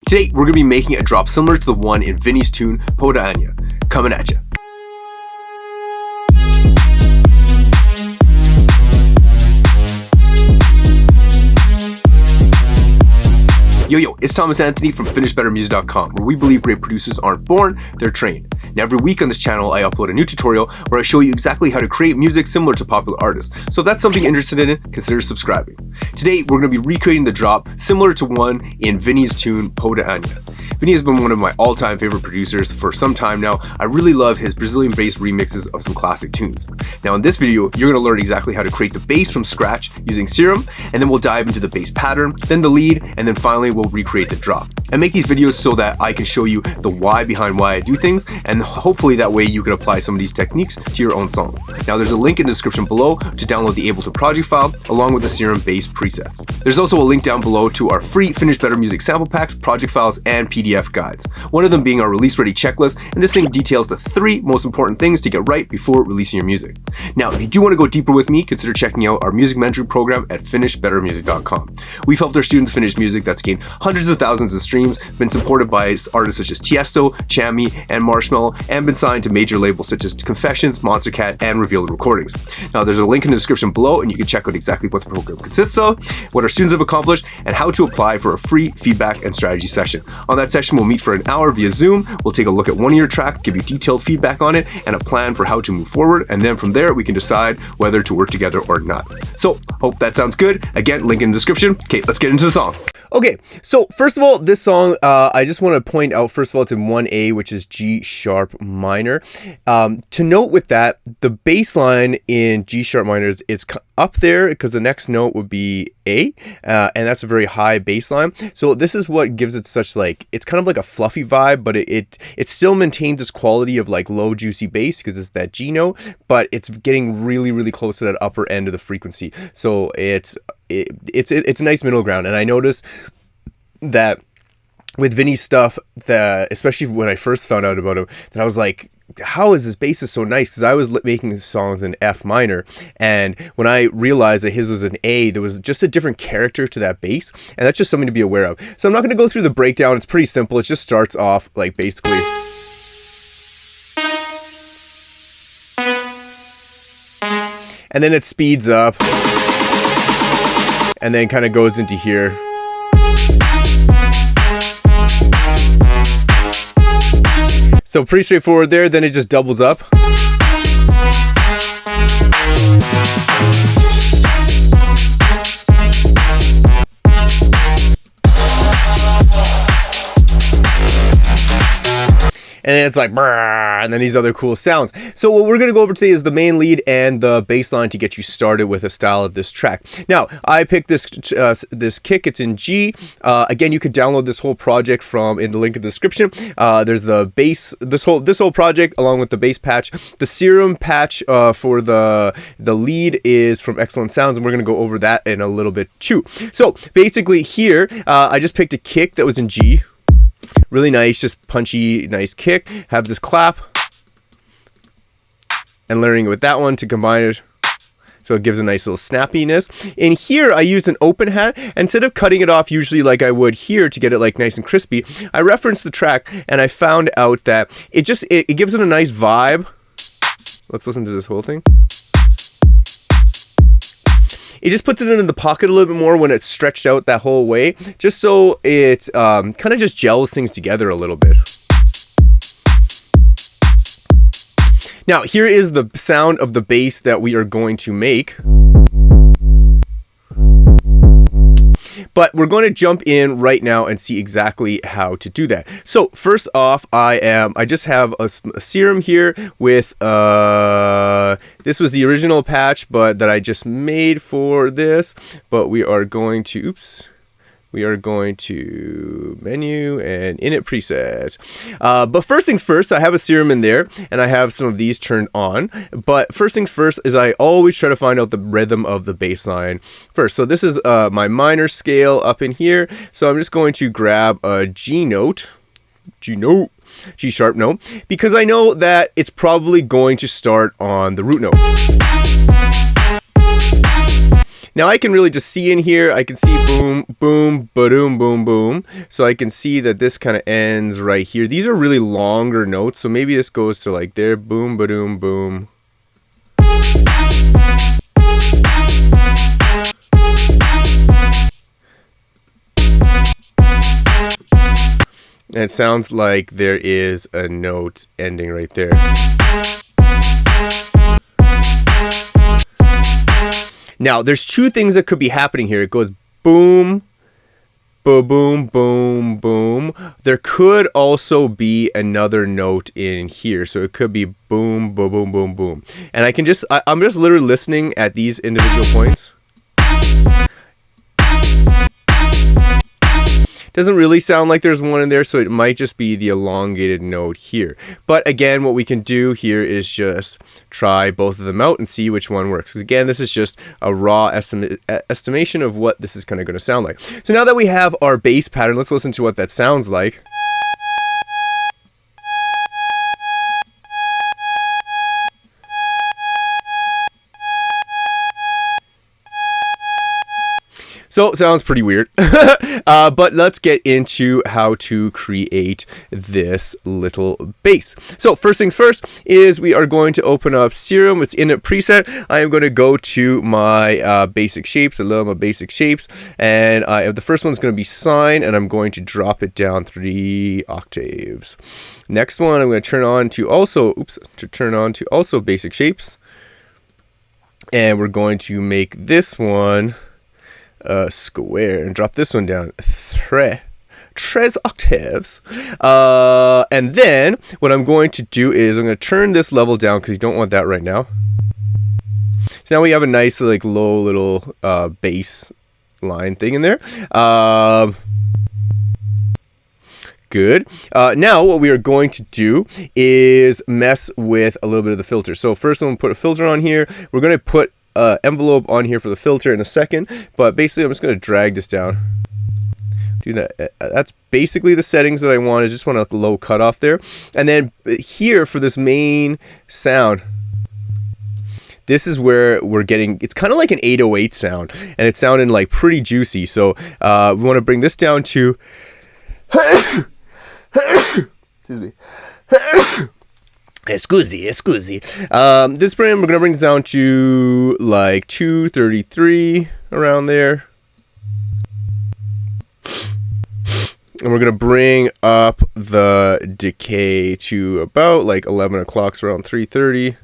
Today, we're going to be making a drop similar to the one in Vinny's tune, Poda Anya. Coming at you. Yo, it's Thomas Anthony from FinishBetterMusic.com, where we believe great producers aren't born, they're trained. Now, every week on this channel, I upload a new tutorial where I show you exactly how to create music similar to popular artists. So if that's something you're interested in, consider subscribing. Today, we're going to be recreating the drop similar to one in Vinny's tune, Poda Anya. Vinny has been one of my all-time favorite producers for some time now. I really love his Brazilian-based remixes of some classic tunes. Now, in this video, you're going to learn exactly how to create the bass from scratch using Serum, and then we'll dive into the bass pattern, then the lead, and then finally we'll recreate the drop. I make these videos so that I can show you the why behind why I do things, and hopefully that way you can apply some of these techniques to your own song. Now, there's a link in the description below to download the Ableton project file along with the Serum bass presets. There's also a link down below to our free Finish Better Music sample packs, project files, and PDF guides. One of them being our release ready checklist, and this thing details the 3 most important things to get right before releasing your music. Now, if you do want to go deeper with me, consider checking out our music mentoring program at FinishBetterMusic.com. We've helped our students finish music that's gained hundreds of thousands of streams, been supported by artists such as Tiesto, Chami, and Marshmello, and been signed to major labels such as Confessions, Monster Cat, and Revealed Recordings. Now, there's a link in the description below, and you can check out exactly what the program consists of, what our students have accomplished, and how to apply for a free feedback and strategy session. On that session, we'll meet for an hour via Zoom. We'll take a look at one of your tracks, give you detailed feedback on it, and a plan for how to move forward, and then from there, we can decide whether to work together or not. So, hope that sounds good. Again, link in the description. Okay, let's get into the song. Okay, so first of all, this song, I just want to point out, first of all, it's in 1A, which is G sharp minor. To note with that, the bass line in G sharp minor is up there because the next note would be A, and that's a very high bass line. So this is what gives it such it's kind of like a fluffy vibe, but it still maintains its quality of like low juicy bass because it's that G note, but it's getting really, really close to that upper end of the frequency. So it's a nice middle ground. And I noticed that with Vinny's stuff, that especially when I first found out about him, that I was like, how is this bass so nice? Because I was making songs in F minor, and when I realized that his was an A, there was just a different character to that bass, and that's just something to be aware of. So I'm not going to go through the breakdown. It's pretty simple. It just starts off like basically, and then it speeds up, and then kind of goes into here. So pretty straightforward there, then it just doubles up. And then it's like, and then these other cool sounds. So what we're going to go over today is the main lead and the bass line to get you started with a style of this track. Now, I picked this kick. It's in G. Again, you could download this whole project in the link in the description. There's the bass, this whole project along with the bass patch. The Serum patch for the lead is from Excellent Sounds, and we're going to go over that in a little bit too. So basically here, I just picked a kick that was in G. Really nice, just punchy, nice kick. Have this clap, and layering it with that one to combine it, so it gives a nice little snappiness. In here, I use an open hat. Instead of cutting it off usually like I would here to get it like nice and crispy, I referenced the track and I found out that it gives it a nice vibe. Let's listen to this whole thing. It just puts it in the pocket a little bit more when it's stretched out that whole way, just so it kind of just gels things together a little bit. Now, here is the sound of the bass that we are going to make. But we're going to jump in right now and see exactly how to do that. So first off, I just have a Serum here with this was the original patch, but that I just made for this. But we are going to menu and init preset. But first things first, I have a Serum in there and I have some of these turned on. But first things first is I always try to find out the rhythm of the bass line first. So this is my minor scale up in here. So I'm just going to grab a G sharp note, because I know that it's probably going to start on the root note. Now I can really just see in here, I can see boom, boom, ba-doom, boom, boom. So I can see that this kind of ends right here. These are really longer notes, so maybe this goes to like there, boom, ba-doom, boom. And it sounds like there is a note ending right there. Now, there's two things that could be happening here. It goes boom, boom, boom, boom. There could also be another note in here. So it could be boom, boom, boom, boom, boom. And I can just, I'm just literally listening at these individual points. Doesn't really sound like there's one in there, so it might just be the elongated note here. But again, what we can do here is just try both of them out and see which one works. Because again, this is just a raw estimation of what this is kind of going to sound like. So now that we have our bass pattern, let's listen to what that sounds like. So it sounds pretty weird, but let's get into how to create this little bass. So first things first is we are going to open up Serum. It's in a preset. I am going to go to my basic shapes. I love my basic shapes, and the first one's going to be Sine, and I'm going to drop it down 3 octaves. Next one, I'm going to turn on to also basic shapes, and we're going to make this one square and drop this one down 3 octaves. And then what I'm going to do is I'm going to turn this level down because you don't want that right now. So now we have a nice like low little bass line thing in there. Good. Now what we are going to do is mess with a little bit of the filter. So first I'm going to put a filter on here. We're going to put envelope on here for the filter in a second, but basically I'm just going to drag this down. Do that. That's basically the settings that I want. I just want a low cutoff there. And then here for this main sound, this is where we're getting, it's kind of like an 808 sound, and it's sounding like pretty juicy. So we want to bring this down to excuse me. Scusi. This brand, we're going to bring this down to like 233, around there. And we're going to bring up the decay to about like 11 o'clock, so around 330.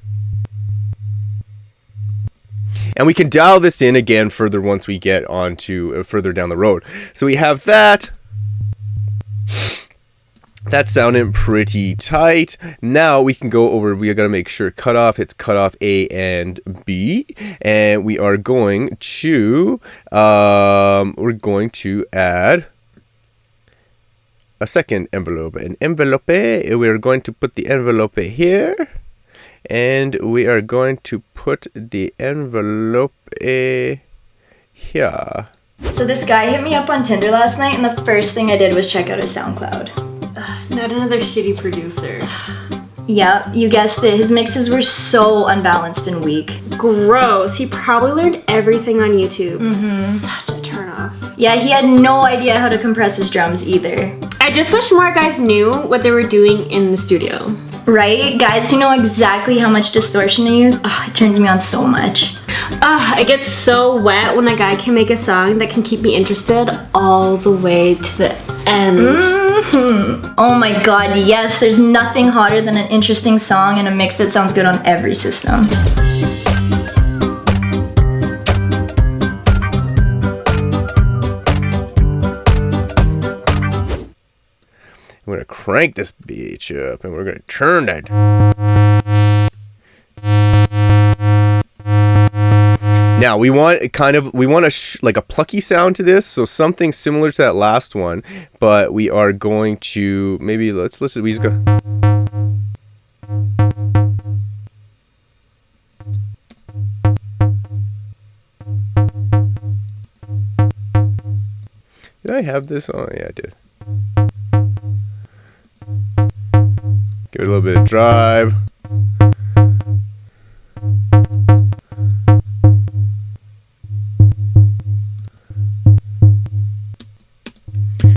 And we can dial this in again further once we get on to further down the road. So we have that. That's sounding pretty tight. Now we can go over, we are going to make sure cutoff, it's cutoff A and B. And we are going to, add a second envelope. An envelope, we're going to put the envelope here. And we are going to put the envelope here. So this guy hit me up on Tinder last night, and the first thing I did was check out his SoundCloud. Not another shitty producer. Yeah, you guessed it. His mixes were so unbalanced and weak. Gross. He probably learned everything on YouTube. Such a turnoff. Yeah, he had no idea how to compress his drums either. I just wish more guys knew what they were doing in the studio. Right? Guys who know exactly how much distortion to use. Oh, it turns me on so much. It gets so wet when a guy can make a song that can keep me interested all the way to the end. Oh my god, yes, there's nothing hotter than an interesting song and a mix that sounds good on every system. We're going to crank this bitch up and we're going to turn that. Now we want like a plucky sound to this, so something similar to that last one, but we are going to maybe let's listen. We just go. Did I have this on? Yeah, I did. Give it a little bit of drive.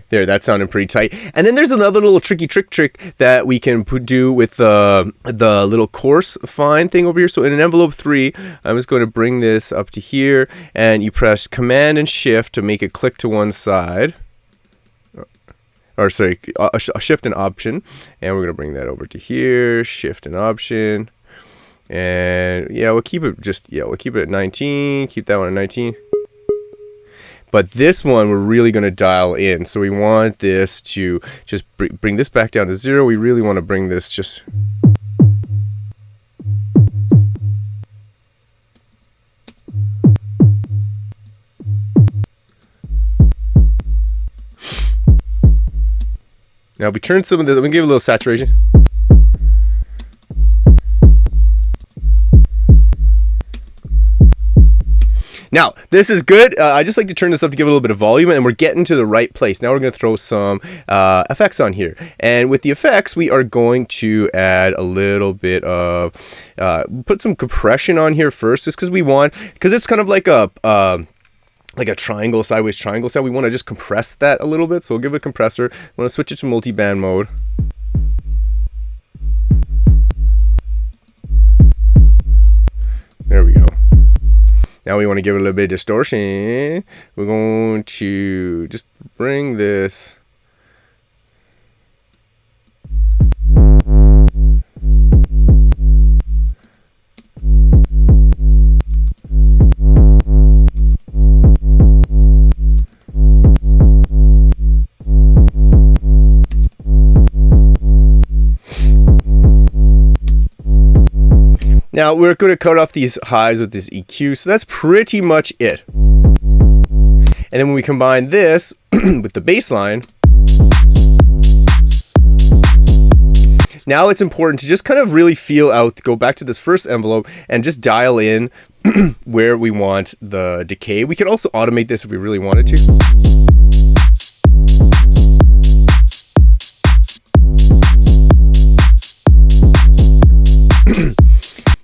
There, that's sounding pretty tight. And then there's another little trick that we can do with the little coarse fine thing over here. So in an envelope 3, I'm just going to bring this up to here, and you press Command and Shift to make it click to one side. Or sorry, a Shift and Option. And we're going to bring that over to here, Shift and Option. And yeah, we'll keep it at 19, keep that one at 19. But this one we're really going to dial in. So we want this to just bring this back down to 0. We really want to bring this just... Now we turn some of this, I'm going to give it a little saturation. Now, this is good. I just like to turn this up to give it a little bit of volume, and we're getting to the right place. Now we're going to throw some effects on here. And with the effects, we are going to add a little bit of, put some compression on here first, just because it's kind of like a triangle, sideways triangle sound. We want to just compress that a little bit. So we'll give it a compressor. I want to switch it to multi-band mode. There we go. Now we want to give it a little bit of distortion. We're going to just bring this. Now we're going to cut off these highs with this EQ, so that's pretty much it. And then when we combine this with the bass line, now it's important to just kind of really feel out, go back to this first envelope and just dial in where we want the decay. We can also automate this if we really wanted to.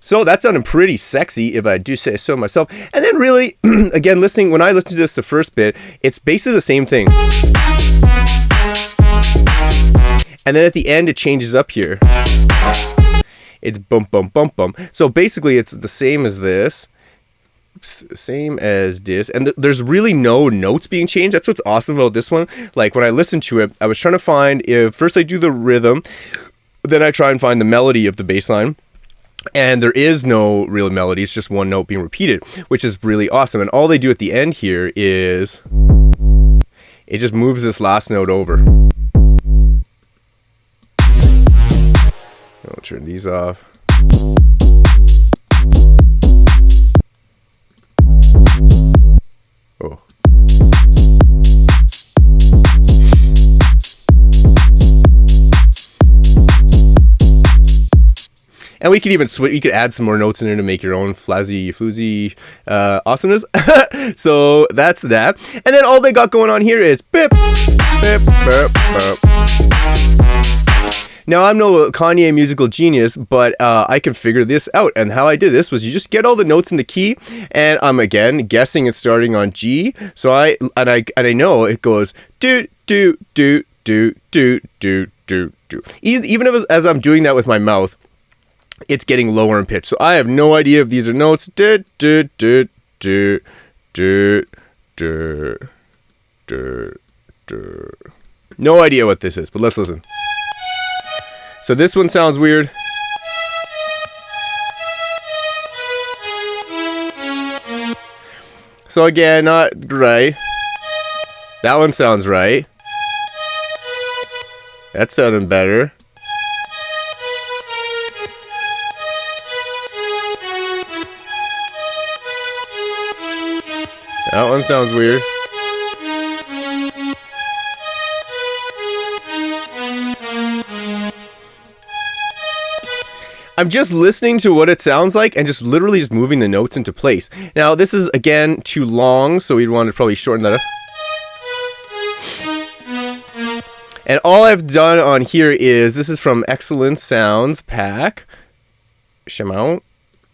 So that sounded pretty sexy, if I do say so myself. And then really, again, when I listen to this the first bit, it's basically the same thing. And then at the end, it changes up here. It's bump, bump, bump, bump. So basically, it's the same as this. Same as this. And there's really no notes being changed. That's what's awesome about this one. Like, when I listened to it, I was trying to find, if first I do the rhythm, then I try and find the melody of the bass line. And there is no real melody, it's just one note being repeated, which is really awesome. And all they do at the end here is it just moves this last note over. I'll turn these off. Oh. And we could even switch. You could add some more notes in there to make your own flazzy awesomeness. So that's that. And then all they got going on here is bip, bip, bip, bip. Now I'm no Kanye musical genius, but I can figure this out. And how I did this was you just get all the notes in the key, and I'm again guessing it's starting on G. So I know it goes do do do do do do do do. Even if as I'm doing that with my mouth, it's getting lower in pitch. So I have no idea if these are notes. Do, do, do, do, do, do, do, do. No idea what this is, but let's listen. So this one sounds weird. So again, not right. That one sounds right. That's sounding better. That one sounds weird. I'm just listening to what it sounds like and just literally just moving the notes into place. Now this is again too long, so we'd want to probably shorten that up. And all I've done on here is, this is from Excellent Sounds pack. Shimount.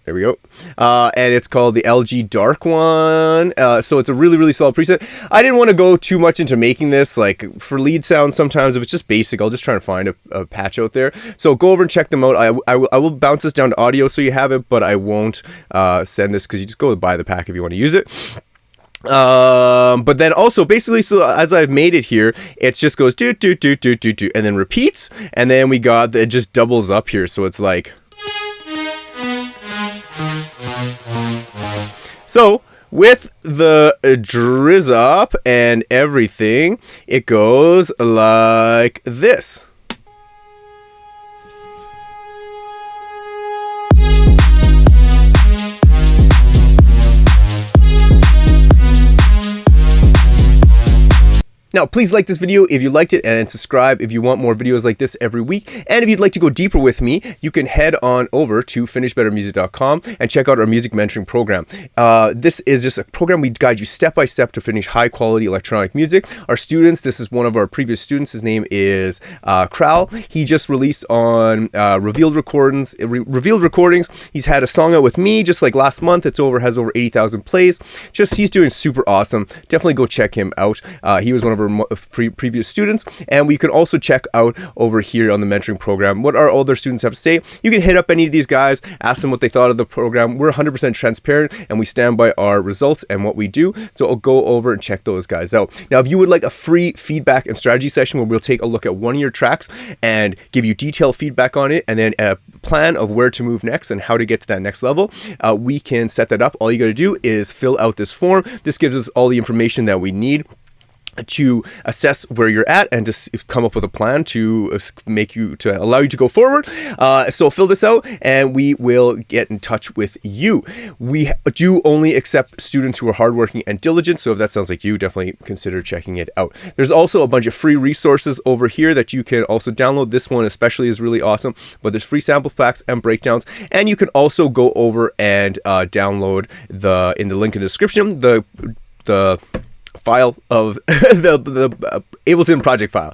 There we go. And it's called the LG Dark one. So it's a really, really solid preset. I didn't want to go too much into making this. Like for lead sound, sometimes if it's just basic, I'll just try to find a patch out there. So go over and check them out. I will bounce this down to audio so you have it, but I won't send this because you just go buy the pack if you want to use it. But then also basically, so as I've made it here, it just goes do do do do do do and then repeats, and then we got it just doubles up here, so it's like. So with the drizz up and everything, it goes like this. Now, please like this video if you liked it, and subscribe if you want more videos like this every week. And if you'd like to go deeper with me, you can head on over to FinishBetterMusic.com and check out our music mentoring program. This is just a program we guide you step by step to finish high quality electronic music. Our students, this is one of our previous students. His name is Kral. He just released on Revealed Recordings. He's had a song out with me just like last month. Has over 80,000 plays. He's doing super awesome. Definitely go check him out. He was one of our previous students, and we can also check out over here on the mentoring program what our older students have to say. You can hit up any of these guys, ask them what they thought of the program. We're 100% transparent, and we stand by our results and what we do. So I'll go over and check those guys out. Now, if you would like a free feedback and strategy session where we'll take a look at one of your tracks and give you detailed feedback on it, and then a plan of where to move next and how to get to that next level, we can set that up. All you got to do is fill out this form. This gives us all the information that we need to assess where you're at and to come up with a plan to allow you to go forward. So fill this out and we will get in touch with you. We do only accept students who are hardworking and diligent, so if that sounds like you, definitely consider checking it out. There's also a bunch of free resources over here that you can also download. This one especially is really awesome, but there's free sample packs and breakdowns, and you can also go over and download in the link in the description the file of the Ableton project file.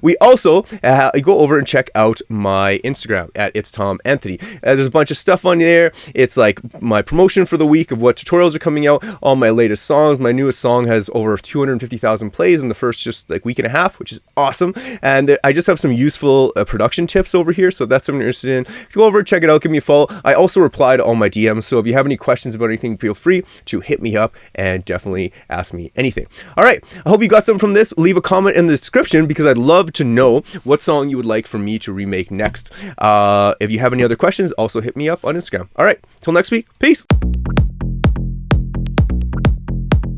We also go over and check out my Instagram at It's Tom Anthony. There's a bunch of stuff on there. It's like my promotion for the week of what tutorials are coming out, all my latest songs. My newest song has over 250,000 plays in the first just like week and a half, which is awesome. And I just have some useful production tips over here, so if that's something you're interested in, go over, check it out, give me a follow. I also reply to all my DMs, so if you have any questions about anything, feel free to hit me up and definitely ask me anything. All right, I hope you got something from this. Leave a comment in the description because I'd love to know what song you would like for me to remake next. If you have any other questions, also hit me up on Instagram. All right, till next week, peace.